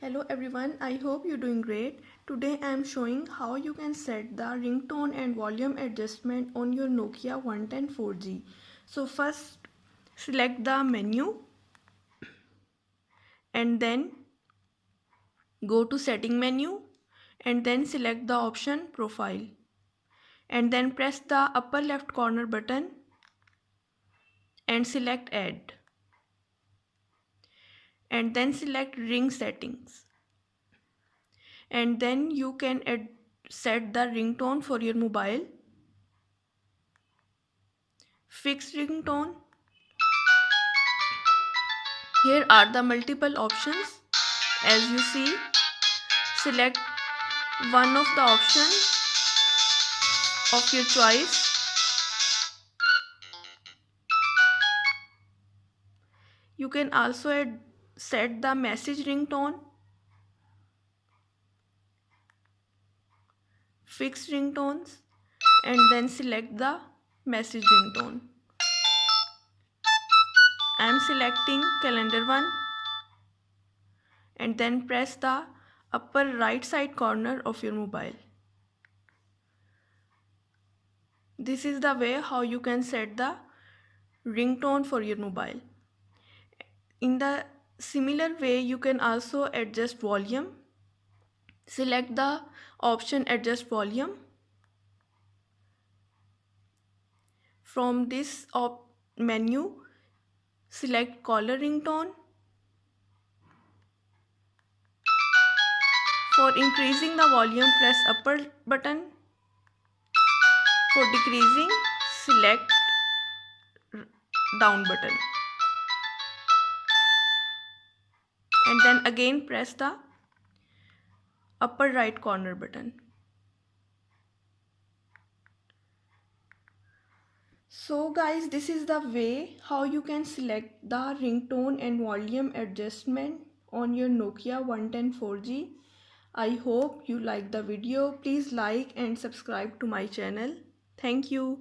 Hello everyone, I hope you're doing great. Today I am showing how you can set the ringtone and volume adjustment on your Nokia 110 4G. So first select the menu and then go to setting menu and then select the option profile and then press the upper left corner button and select add and then select ring settings and then you can set the ringtone for your mobile. Fixed ringtone. Here are the multiple options. As you see, select one of the options of your choice. You can also set the message ringtone, fixed ringtones, and then select the message ringtone. I am selecting calendar one and then press the upper right side corner of your mobile. This is the way how you can set the ringtone for your mobile. In the similar way, you can also adjust volume. Select the option adjust volume. From this menu, select caller ringtone. For increasing the volume, press upper button. For decreasing, select down button. And then again press the upper right corner button. So guys, this is the way how you can select the ringtone and volume adjustment on your Nokia 110 4G. I hope you like the video. Please like and subscribe to my channel. Thank you.